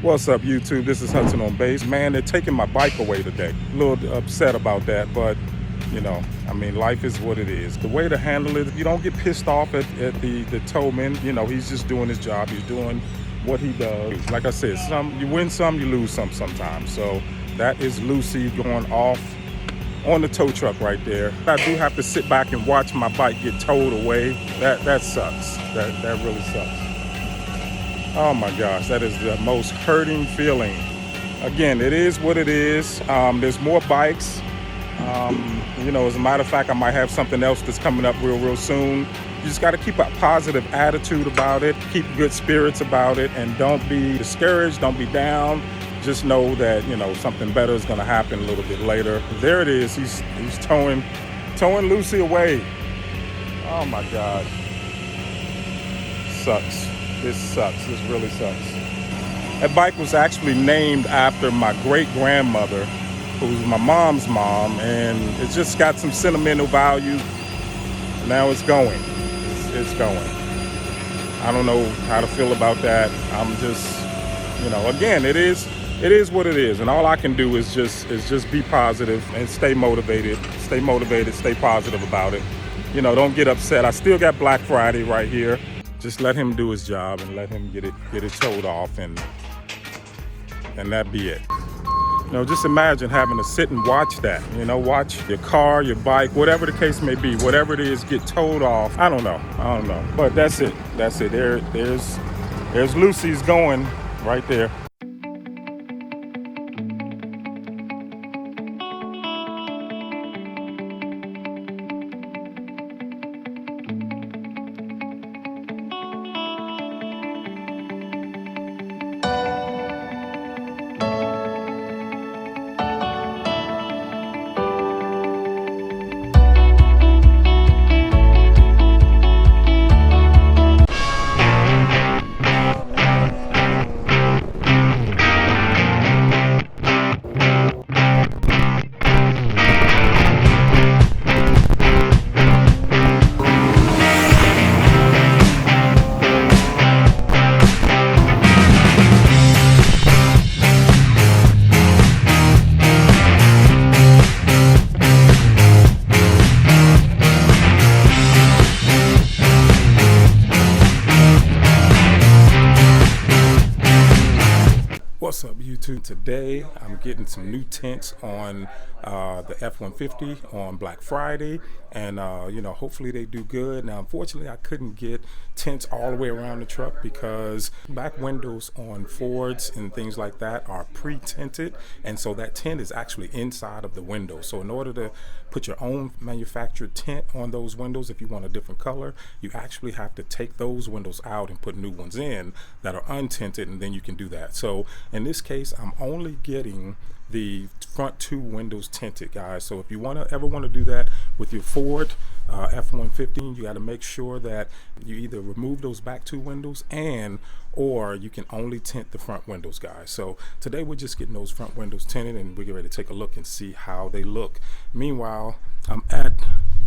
What's up, YouTube? This is Hudson on Base. Man, they're taking my bike away today. A little upset about that, but you know, I mean, life is what it is. The way to handle it, you don't get pissed off at the towman. You know, he's just doing his job. He's doing what he does. Like I said, you win some, you lose some sometimes. So that is Lucy going off on the tow truck right there. I do have to sit back and watch my bike get towed away. That sucks. That really sucks. Oh my gosh, that is the most hurting feeling. Again, it is what it is. There's more bikes. You know, as a matter of fact, I might have something else that's coming up real soon. You just got to keep a positive attitude about it, keep good spirits about it, and don't be discouraged, don't be down. Just know that, you know, something better is going to happen a little bit later. There it is. He's towing Lucy away. Oh my God. Sucks. This sucks. This really sucks. That bike was actually named after my great-grandmother, who was my mom's mom, and it's just got some sentimental value. Now it's going. It's going. I don't know how to feel about that. I'm just, you know, again, it is what it is, and all I can do is just be positive and stay motivated, stay positive about it. You know, don't get upset. I still got Black Friday right here. Just let him do his job and let him get it towed off, and that be it. You know, just imagine having to sit and watch that. You know, watch your car, your bike, whatever the case may be, whatever it is, get towed off. I don't know. But that's it. There's Lucy's going right there. What's up, YouTube? Today I'm getting some new tints on the F-150 on Black Friday, and you know, hopefully they do good. Now, unfortunately, I couldn't get tints all the way around the truck because back windows on Fords and things like that are pre-tinted, and so that tint is actually inside of the window. So in order to put your own manufactured tint on those windows, if you want a different color, you actually have to take those windows out and put new ones in that are untinted, and then you can do that. So in this case, I'm only getting the front two windows tinted, guys. So if you ever want to do that with your Ford F-150, you got to make sure that you either remove those back two windows or you can only tint the front windows, guys. So today we're just getting those front windows tinted, and we're ready to take a look and see how they look. Meanwhile, I'm at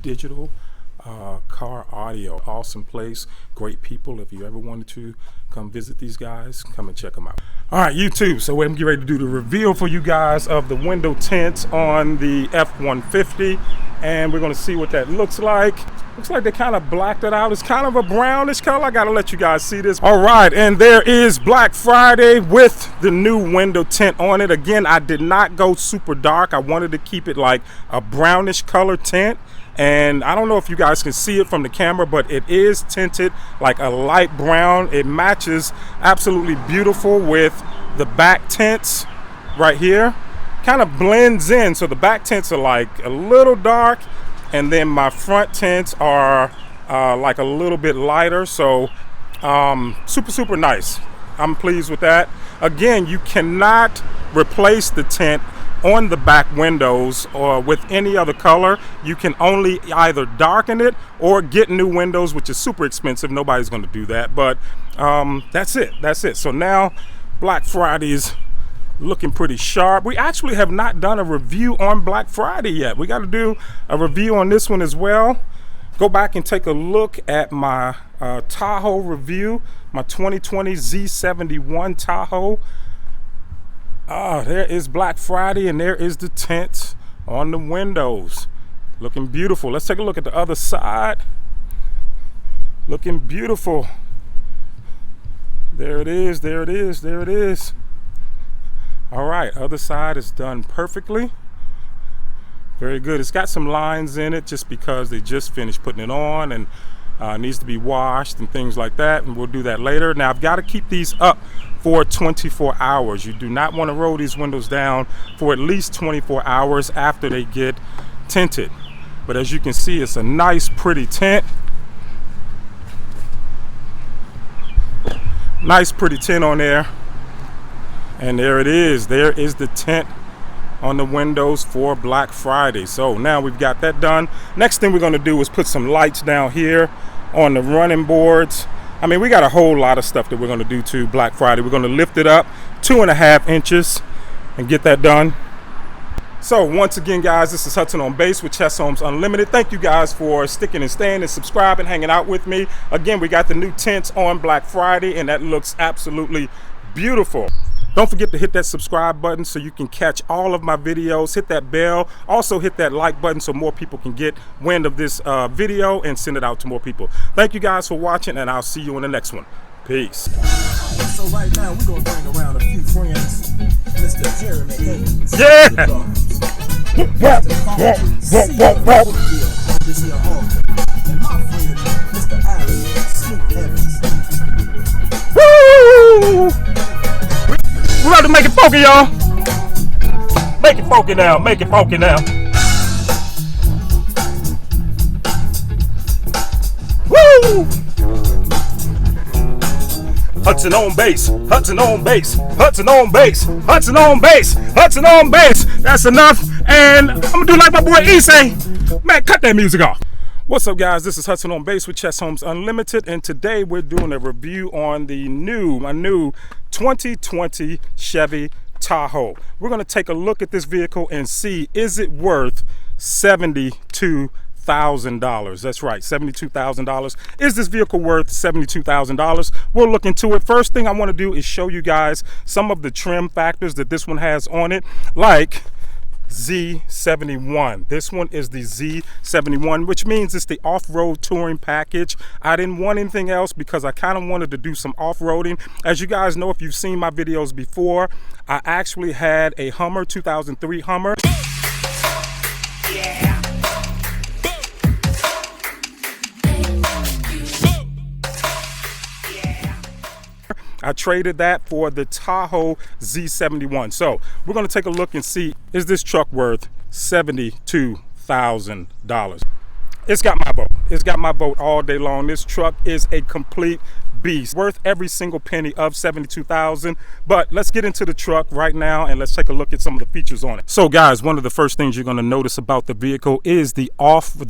Digital Car Audio. Awesome place, great people. If you ever wanted to come visit these guys, come and check them out. All right, YouTube, so I'm getting ready to do the reveal for you guys of the window tints on the F-150, and we're going to see what that looks like. Looks like they kind of blacked it out. It's kind of a brownish color. I got to let you guys see this. All right, and there is Black Friday with the new window tint on it. Again, I did not go super dark. I wanted to keep it like a brownish color tint. And I don't know if you guys can see it from the camera, but it is tinted like a light brown. It matches absolutely beautiful with the back tints right here. Kind of blends in. So the back tints are like a little dark, and then my front tints are like a little bit lighter. So super nice. I'm pleased with that. Again, you cannot replace the tint on the back windows or with any other color. You can only either darken it or get new windows, which is super expensive. Nobody's going to do that, but that's it. So now Black Friday is looking pretty sharp. We actually have not done a review on Black Friday yet. We got to do a review on this one as well. Go back and take a look at my Tahoe review, my 2020 Z71 Tahoe. Ah, there is Black Friday, and there is the tint on the windows. Looking beautiful. Let's take a look at the other side. Looking beautiful. There it is, there it is, there it is. All right, other side is done perfectly. Very good. It's got some lines in it just because they just finished putting it on, and needs to be washed and things like that, and we'll do that later. Now I've got to keep these up for 24 hours. You do not want to roll these windows down for at least 24 hours after they get tinted. But as you can see, it's a nice pretty tint. Nice pretty tint on there. And there it is. There is the tint on the windows for Black Friday. So now we've got that done. Next thing we're going to do is put some lights down here on the running boards. I mean, we got a whole lot of stuff that we're going to do to Black Friday. We're going to lift it up 2.5 inches and get that done. So once again, guys, this is Hudson on Base with Chess Homes Unlimited. Thank you guys for sticking and staying and subscribing, hanging out with me. Again, we got the new tints on Black Friday, and that looks absolutely beautiful. Don't forget to hit that subscribe button so you can catch all of my videos. Hit that bell. Also hit that like button so more people can get wind of this video and send it out to more people. Thank you guys for watching, and I'll see you in the next one. Peace. So right now we're gonna bring around a few friends. Mr. Jeremy Haynes. Yeah! And my friend, Mr. Aaron Snoop Evans. Woo! We're about to make it funky, y'all. Make it funky now. Make it funky now. Woo! Hudson on base. Hudson on base. Hudson on base. Hudson on base. Hudson on base. That's enough. And I'm gonna do like my boy E say. Man, cut that music off. What's up, guys? This is Hudson on Base with Chess Homes Unlimited, and today we're doing a review on the my new 2020 Chevy Tahoe. We're going to take a look at this vehicle and see, is it worth $72,000? That's right, $72,000. Is this vehicle worth $72,000? We'll look into it. First thing I want to do is show you guys some of the trim factors that this one has on it, like Z71. This one is the Z71, which means it's the off-road touring package. I didn't want anything else because I kind of wanted to do some off-roading. As you guys know, if you've seen my videos before, I actually had a Hummer, 2003 Hummer. Yeah. I traded that for the Tahoe Z71. So we're going to take a look and see, is this truck worth $72,000? It's got my vote. It's got my vote all day long. This truck is a complete beast, worth every single penny of $72,000. But let's get into the truck right now and let's take a look at some of the features on it. So guys, one of the first things you're going to notice about the vehicle is the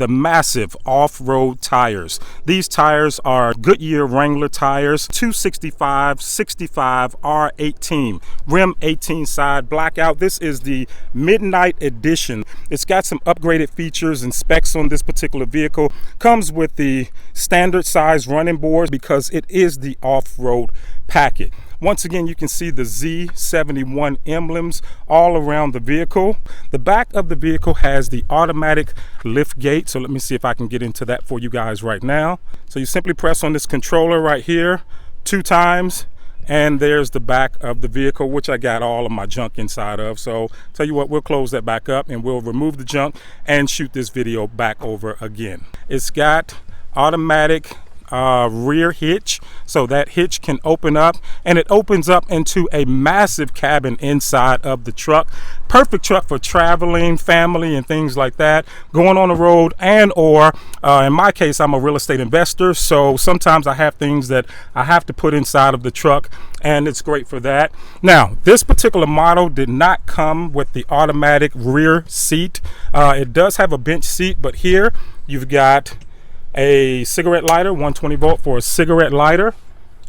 massive off-road tires. These tires are Goodyear Wrangler tires, 265/65 R18, rim 18 side blackout. This is the Midnight Edition. It's got some upgraded features and specs on this particular vehicle. Comes with the standard size running boards because it is the off-road package. Once again, you can see the Z71 emblems all around the vehicle. The back of the vehicle has the automatic lift gate. So let me see if I can get into that for you guys right now. So you simply press on this controller right here 2 times, and there's the back of the vehicle, which I got all of my junk inside of. So tell you what, we'll close that back up and we'll remove the junk and shoot this video back over again. It's got automatic rear hitch, so that hitch can open up, and it opens up into a massive cabin inside of the truck. Perfect truck for traveling, family, and things like that, going on the road, and or in my case, I'm a real estate investor, so sometimes I have things that I have to put inside of the truck, and it's great for that. Now, this particular model did not come with the automatic rear seat. It does have a bench seat, but here you've got a cigarette lighter, 120 volt for a cigarette lighter,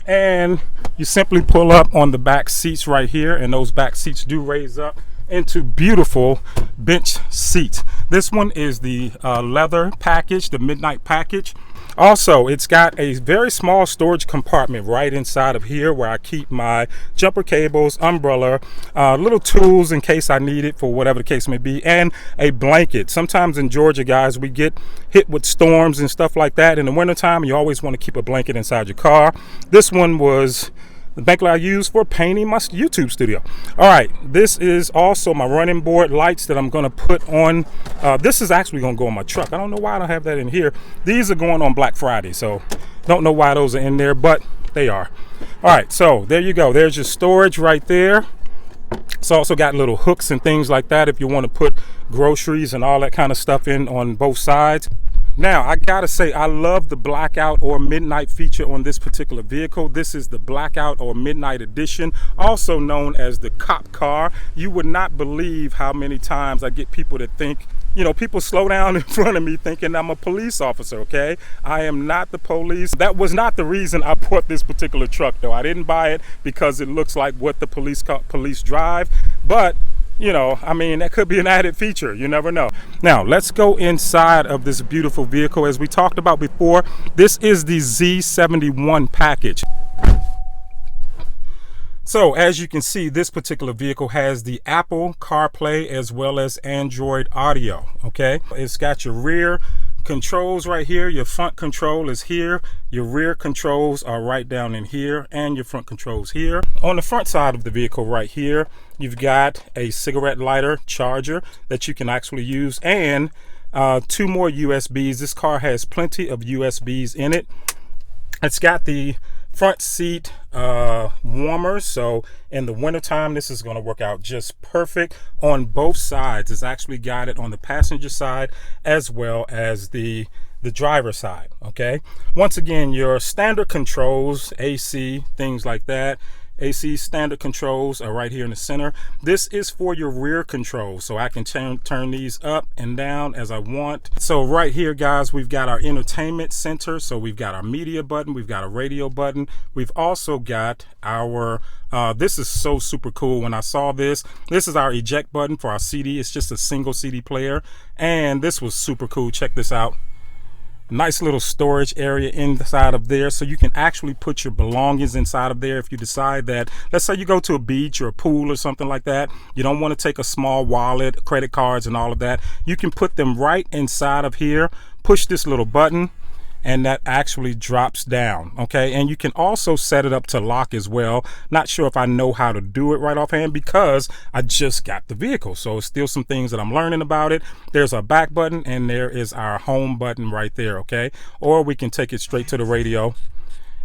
and you simply pull up on the back seats right here, and those back seats do raise up into beautiful bench seats. This one is the leather package, the Midnight package. Also, it's got a very small storage compartment right inside of here where I keep my jumper cables, umbrella, little tools in case I need it for whatever the case may be, and a blanket. Sometimes in Georgia, guys, we get hit with storms and stuff like that in the wintertime. You always want to keep a blanket inside your car. This one was the blanket I use for painting my YouTube studio. All right, this is also my running board lights that I'm going to put on. This is actually going to go on my truck. I don't know why I don't have that in here. These are going on Black Friday, so don't know why those are in there, but they are. All right, so there you go. There's your storage right there. It's also got little hooks and things like that if you want to put groceries and all that kind of stuff in on both sides. Now, I gotta say, I love the blackout or midnight feature on this particular vehicle. This is the blackout or midnight edition, also known as the cop car. You would not believe how many times I get people that think, you know, people slow down in front of me thinking I'm a police officer, okay? I am not the police. That was not the reason I bought this particular truck, though. I didn't buy it because it looks like what the police drive, but you know, I mean, that could be an added feature. You never know. Now, let's go inside of this beautiful vehicle. As we talked about before, this is the Z71 package. So, as you can see, this particular vehicle has the Apple CarPlay as well as Android Audio, okay? It's got your rear controls right here. Your front control is here. Your rear controls are right down in here, and your front controls here. On the front side of the vehicle right here, you've got a cigarette lighter charger that you can actually use, and 2 more USBs. This car has plenty of USBs in it. It's got the front seat warmers, so in the wintertime this is going to work out just perfect on both sides. It's actually got it on the passenger side as well as the driver side, okay? Once again, your standard controls, AC, things like that. AC standard controls are right here in the center. This is for your rear controls, so I can turn these up and down as I want. So right here, guys, we've got our entertainment center. So we've got our media button, we've got a radio button. We've also got our, this is so super cool. When I saw this is our eject button for our CD. It's just a single CD player, and this was super cool. Check this out. Nice little storage area inside of there, so you can actually put your belongings inside of there if you decide that, let's say you go to a beach or a pool or something like that, you don't want to take a small wallet, credit cards and all of that. You can put them right inside of here, push this little button, and that actually drops down, okay? And you can also set it up to lock as well. Not sure if I know how to do it right offhand because I just got the vehicle, so still some things that I'm learning about it. There's our back button, and there is our home button right there, okay? Or we can take it straight to the radio.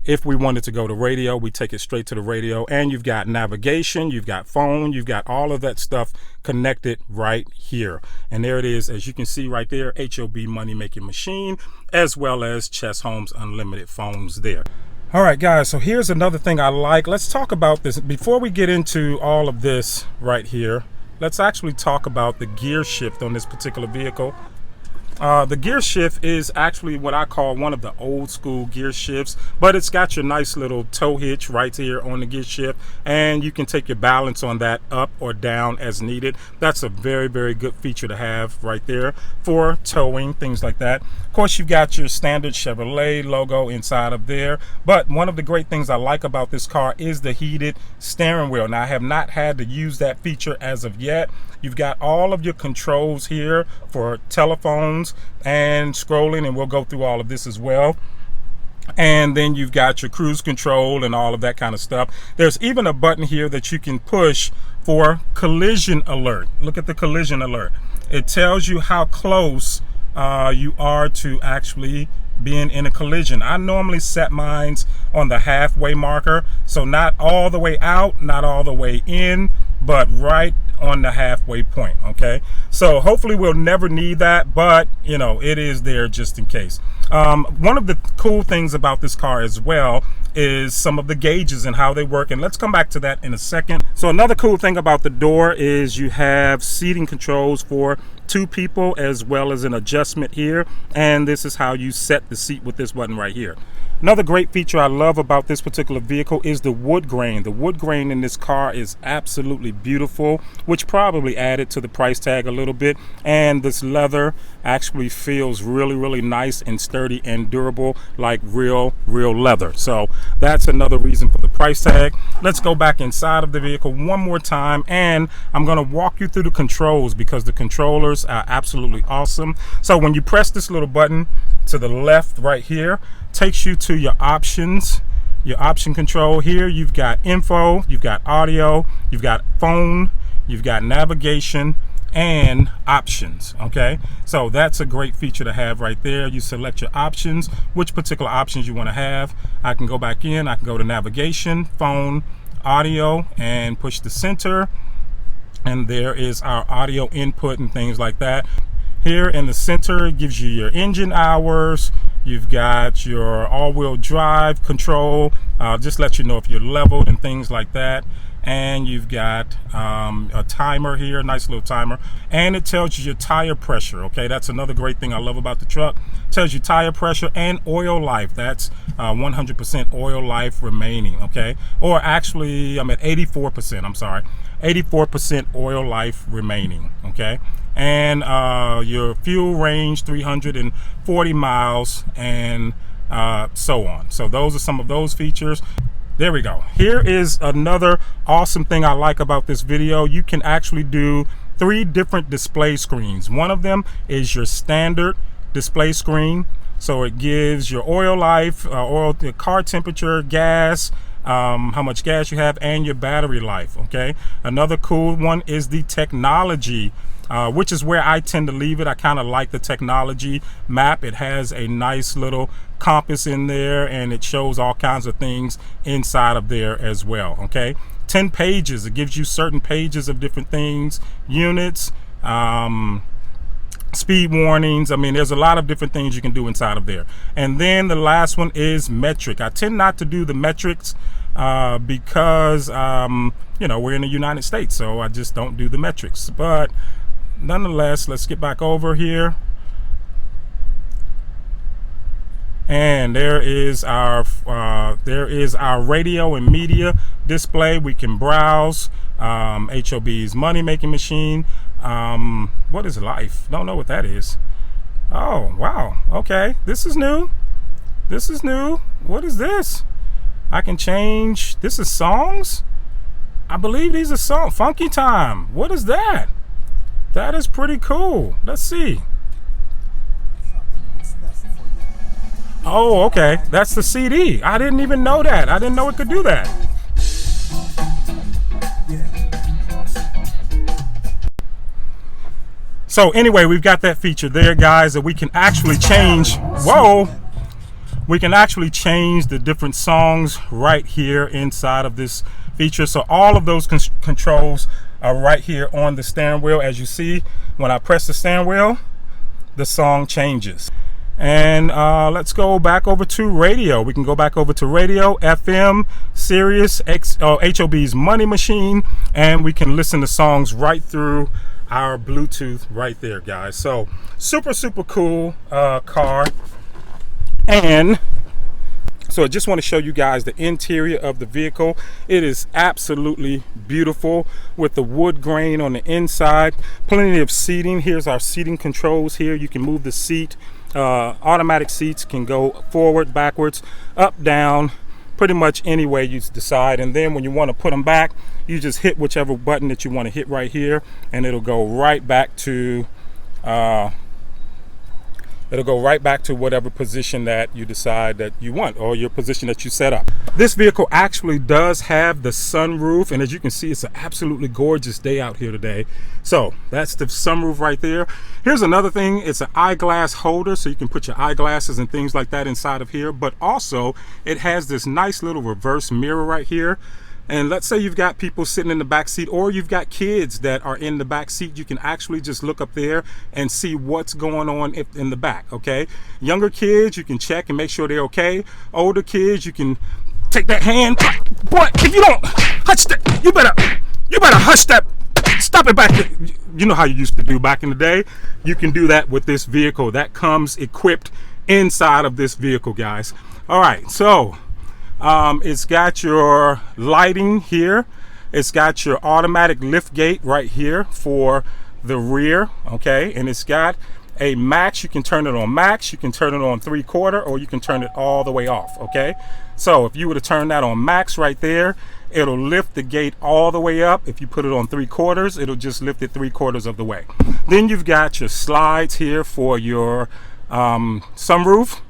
If we wanted to go to radio, we take it straight to the radio, and you've got navigation, you've got phone, you've got all of that stuff connected right here. And there it is, as you can see right there, HOB Money Making Machine, as well as chesshomes unlimited phones there. All right, guys, so here's another thing I like. Let's talk about this. Before we get into all of this right here, let's actually talk about the gear shift on this particular vehicle. The gear shift is actually what I call one of the old school gear shifts, but it's got your nice little tow hitch right here on the gear shift, and you can take your balance on that up or down as needed. That's a very, very good feature to have right there for towing, things like that. Of course, you've got your standard Chevrolet logo inside of there, but one of the great things I like about this car is the heated steering wheel. Now, I have not had to use that feature as of yet. You've got all of your controls here for telephones and scrolling, and we'll go through all of this as well. And then you've got your cruise control and all of that kind of stuff. There's even a button here that you can push for collision alert. Look at the collision alert. It tells you how close you are to actually being in a collision. I normally set mine on the halfway marker, so not all the way out, not all the way in, but right on the halfway point, okay? So hopefully we'll never need that, but you know, it is there just in case. One of the cool things about this car as well is some of the gauges and how they work, and let's come back to that in a second. So another cool thing about the door is you have seating controls for 2 people as well as an adjustment here, and this is how you set the seat with this button right here. Another great feature I love about this particular vehicle is the wood grain. The wood grain in this car is absolutely beautiful, which probably added to the price tag a little bit. And this leather actually feels really, really nice and sturdy and durable, like real leather. So that's another reason for the price tag. Let's go back inside of the vehicle one more time, and I'm going to walk you through the controls because the controllers are absolutely awesome. So when you press this little button to the left right here, takes you to your options, your option control. Here you've got info, you've got audio, you've got phone, you've got navigation, and options. Okay, so that's a great feature to have right there. You select your options, which particular options you want to have. I can go back in, I can go to navigation, phone, audio, and push the center, and there is our audio input and things like that. Here in the center, it gives you your engine hours. You've got your all-wheel drive control, just let you know if you're leveled and things like that. And you've got a timer here, a nice little timer. And it tells you your tire pressure, okay? That's another great thing I love about the truck. It tells you tire pressure and oil life. That's 100% oil life remaining, okay? Or actually, I'm at 84%, I'm sorry. 84% oil life remaining, okay? And your fuel range 340 miles and so on. So those are some of those features. There we go. Here is another awesome thing I like about this video. You can actually do 3 different display screens. One of them is your standard display screen, so it gives your oil life, oil, the car temperature, gas, how much gas you have, and your battery life. Okay, another cool one is the technology, which is where I tend to leave it. I kind of like the technology map. It has a nice little compass in there, and it shows all kinds of things inside of there as well. Okay, 10 pages. It gives you certain pages of different things, units, speed warnings. I mean, there's a lot of different things you can do inside of there. And then the last one is metric. I tend not to do the metrics because you know, we're in the United States, so I just don't do the metrics. But nonetheless, let's get back over here. And there is our radio and media display. We can browse. HOB's money making machine. What is life? Don't know what that is. Oh wow, okay, this is new. This is new. What is this? I can change. This is songs. I believe these are songs. Funky time. What is that? That is pretty cool. Let's see. Oh, okay, that's the CD. I didn't even know that. I didn't know it could do that. So anyway, we've got that feature there, guys, that we can actually change. Whoa! We can actually change the different songs right here inside of this feature. So all of those controls are right here on the steering wheel. As you see, when I press the steering wheel, the song changes. And let's go back over to radio. We can go back over to radio, FM, Sirius, HOB's money machine, and we can listen to songs right through our Bluetooth right there, guys. So super cool car. And so I just want to show you guys the interior of the vehicle. It is absolutely beautiful with the wood grain on the inside. Plenty of seating. Here's our seating controls here. You can move the seat. Automatic seats can go forward, backwards, up, down, pretty much any way you decide. And then when you want to put them back, you just hit whichever button that you want to hit right here, and it'll go right back to whatever position that you decide that you want, or your position that you set up. This vehicle actually does have the sunroof, and as you can see, it's an absolutely gorgeous day out here today. So that's the sunroof right there. Here's another thing. It's an eyeglass holder, so you can put your eyeglasses and things like that inside of here. But also it has this nice little reverse mirror right here. And let's say you've got people sitting in the back seat, or you've got kids that are in the back seat. You can actually just look up there and see what's going on in the back. Okay, younger kids, you can check and make sure they're okay. Older kids, you can take that hand. Boy, if you don't hush that, you better hush that. Stop it back there. You know how you used to do back in the day. You can do that with this vehicle. That comes equipped inside of this vehicle, guys. All right, so it's got your lighting here. It's got your automatic lift gate right here for the rear, okay? And it's got a max. You can turn it on max, you can turn it on 3/4, or you can turn it all the way off, okay? So if you were to turn that on max right there, it'll lift the gate all the way up. If you put it on 3/4, it'll just lift it 3/4 of the way. Then you've got your slides here for your sunroof,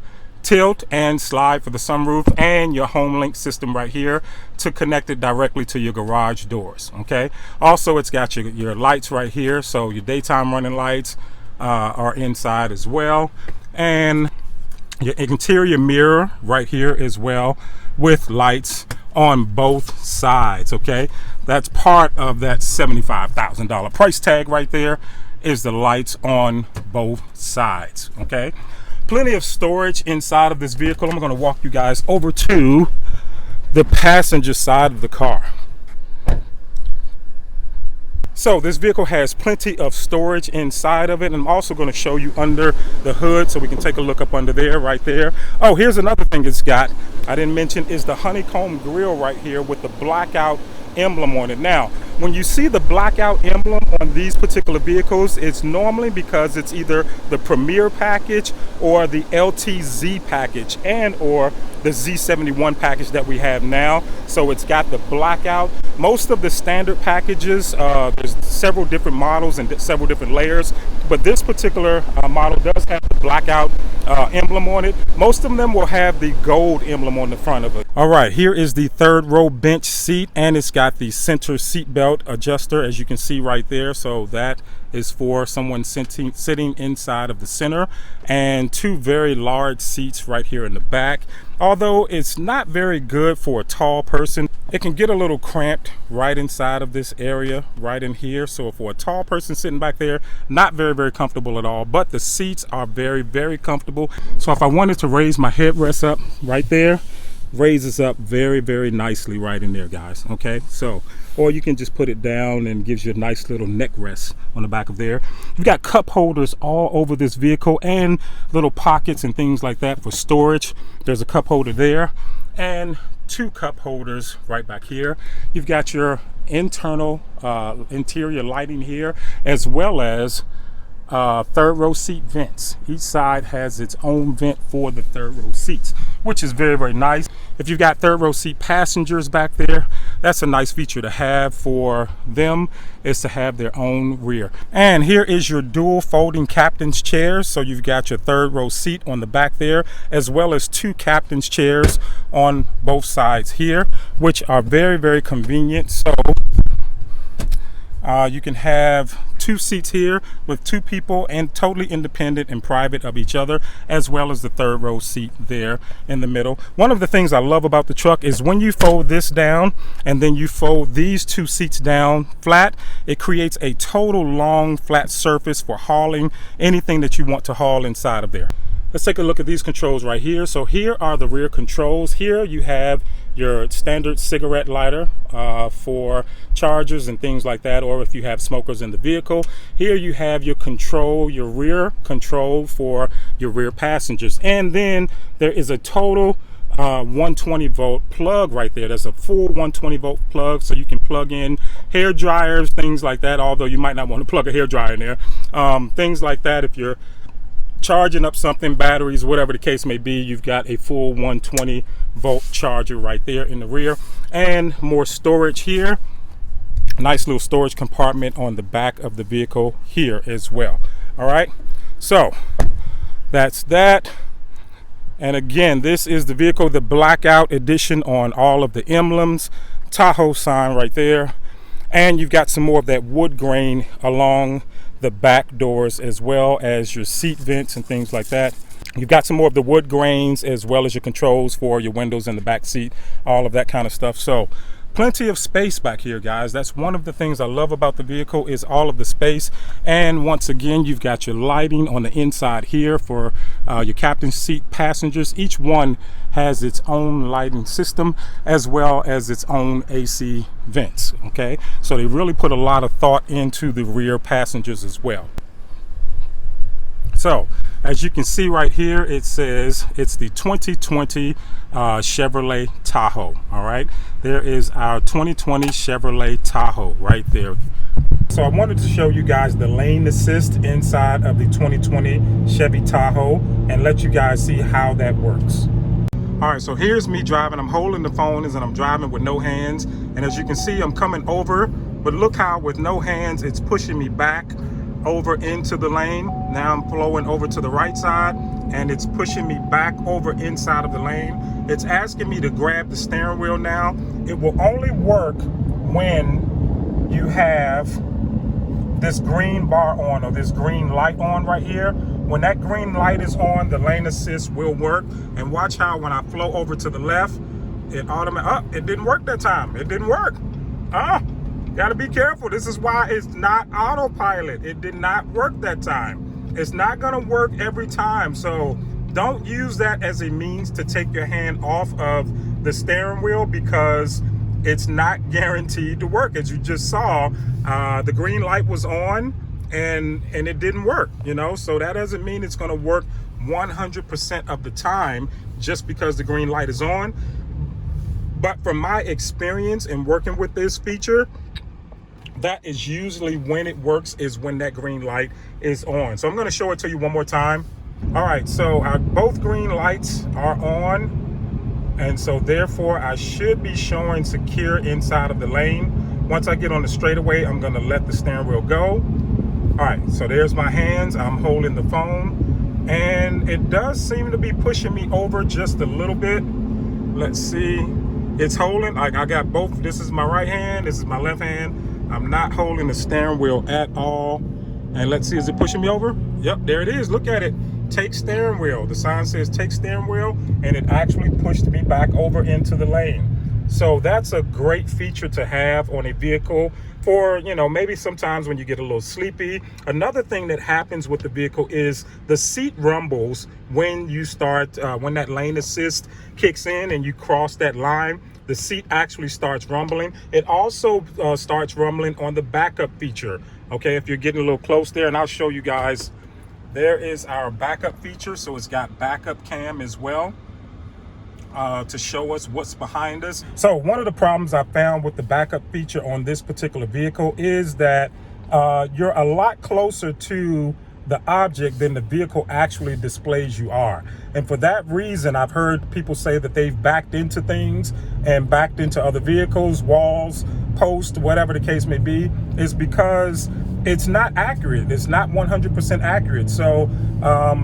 tilt and slide for the sunroof, and your home link system right here to connect it directly to your garage doors, okay? Also, it's got your lights right here, so your daytime running lights are inside as well, and your interior mirror right here as well with lights on both sides, okay? That's part of that $75,000 price tag right there, is the lights on both sides, okay? Plenty of storage inside of this vehicle. I'm going to walk you guys over to the passenger side of the car. So this vehicle has plenty of storage inside of it, and I'm also going to show you under the hood so we can take a look up under there, right there. Oh, here's another thing it's got, I didn't mention, is the honeycomb grille right here with the blackout emblem on it. Now, when you see the blackout emblem on these particular vehicles, it's normally because it's either the Premier package or the LTZ package and or the Z71 package that we have now. So it's got the blackout. Most of the standard packages, there's several different models and several different layers, but this particular model does have the blackout emblem on it. Most of them will have the gold emblem on the front of it. All right, here is the third row bench seat, and it's got the center seat belt adjuster, as you can see right there. So that is for someone sitting inside of the center, and two very large seats right here in the back. Although it's not very good for a tall person, it can get a little cramped right inside of this area right in here. So for a tall person sitting back there, not very comfortable at all, but the seats are very comfortable. So if I wanted to raise my headrest up right there, raises up very nicely right in there, guys, okay? So, or you can just put it down and gives you a nice little neck rest on the back of there. You've got cup holders all over this vehicle and little pockets and things like that for storage. There's a cup holder there and two cup holders right back here. You've got your internal interior lighting here, as well as third row seat vents. Each side has its own vent for the third row seats, which is very nice. If you've got third row seat passengers back there, that's a nice feature to have for them, is to have their own rear. And here is your dual folding captain's chairs. So you've got your third row seat on the back there, as well as two captain's chairs on both sides here, which are very convenient. So you can have two seats here with two people and totally independent and private of each other, as well as the third row seat there in the middle. One of the things I love about the truck is when you fold this down and then you fold these two seats down flat, it creates a total long flat surface for hauling anything that you want to haul inside of there. Let's take a look at these controls right here. So here are the rear controls. Here you have your standard cigarette lighter for chargers and things like that, or if you have smokers in the vehicle. Here you have your control, your rear control for your rear passengers. And then there is a total 120 volt plug right there. There's a full 120 volt plug, so you can plug in hair dryers, things like that, although you might not want to plug a hair dryer in there. Things like that, if you're charging up something, batteries, whatever the case may be, you've got a full 120 volt charger right there in the rear. And more storage here, a nice little storage compartment on the back of the vehicle here as well. All right, so that's that. And again, this is the vehicle, the blackout edition, on all of the emblems, Tahoe sign right there, and you've got some more of that wood grain along the back doors, as well as your seat vents and things like that. You've got some more of the wood grains, as well as your controls for your windows in the back seat, all of that kind of stuff. So plenty of space back here, guys. That's one of the things I love about the vehicle, is all of the space. And once again, you've got your lighting on the inside here for your captain's seat passengers. Each one has its own lighting system, as well as its own AC vents, okay? So they really put a lot of thought into the rear passengers as well. So as you can see right here, it says it's the 2020 Chevrolet Tahoe. All right, there is our 2020 Chevrolet Tahoe right there. So I wanted to show you guys the lane assist inside of the 2020 Chevy Tahoe and let you guys see how that works. All right, so here's me driving. I'm holding the phone and I'm driving with no hands. And as you can see, I'm coming over, but look how with no hands, it's pushing me back over into the lane. Now I'm flowing over to the right side and it's pushing me back over inside of the lane. It's asking me to grab the steering wheel now. It will only work when you have this green bar on or this green light on right here. When that green light is on, the lane assist will work. And watch how when I flow over to the left, it automatically, it didn't work that time. It didn't work. Gotta be careful. This is why it's not autopilot. It did not work that time. It's not gonna work every time. So don't use that as a means to take your hand off of the steering wheel, because it's not guaranteed to work. As you just saw, the green light was on and it didn't work, you know? So that doesn't mean it's gonna work 100% of the time just because the green light is on. But from my experience in working with this feature, that is usually when it works, is when that green light is on. So I'm gonna show it to you one more time. All right, so both green lights are on. And so therefore I should be showing secure inside of the lane. Once I get on the straightaway, I'm gonna let the steering wheel go. All right, so there's my hands. I'm holding the phone and it does seem to be pushing me over just a little bit. Let's see, it's holding, like I got both. This is my right hand, this is my left hand. I'm not holding the steering wheel at all. And let's see, is it pushing me over? Yep, there it is, look at it. Take steering wheel. The sign says take steering wheel, and it actually pushed me back over into the lane. So that's a great feature to have on a vehicle for, you know, maybe sometimes when you get a little sleepy. Another thing that happens with the vehicle is the seat rumbles when you start, when that lane assist kicks in and you cross that line. The seat actually starts rumbling. It also starts rumbling on the backup feature. Okay, if you're getting a little close there, and I'll show you guys. There is our backup feature, so it's got backup cam as well to show us what's behind us. So one of the problems I found with the backup feature on this particular vehicle is that you're a lot closer to the object than the vehicle actually displays you are. And for that reason, I've heard people say that they've backed into things and backed into other vehicles, walls, posts, whatever the case may be, is because it's not accurate. It's not 100% accurate. So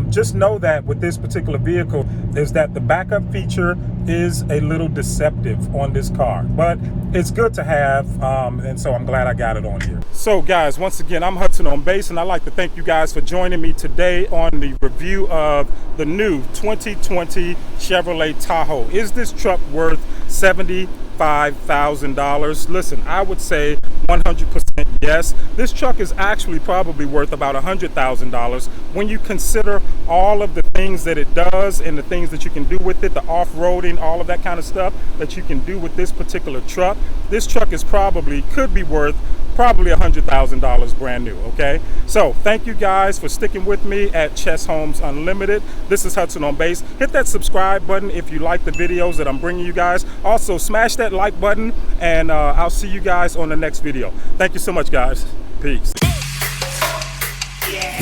just know that with this particular vehicle is that the backup feature is a little deceptive on this car, but it's good to have. And so I'm glad I got it on here. So guys, once again, I'm Hudson on Base, and I'd like to thank you guys for joining me today on the review of the new 2020 Chevrolet Tahoe. Is this truck worth $75,000? Listen, I would say 100% yes. This truck is actually probably worth about $100,000 when you consider all of the things that it does and the things that you can do with it, the off-roading, all of that kind of stuff that you can do with this particular truck. This truck is could be worth probably $100,000 brand new. Okay, so thank you guys for sticking with me at Chess Homes Unlimited. This is Hudson on Base. Hit that subscribe button if you like the videos that I'm bringing you guys. Also smash that like button, and I'll see you guys on the next video. Thank you so much, guys. Peace. Yeah.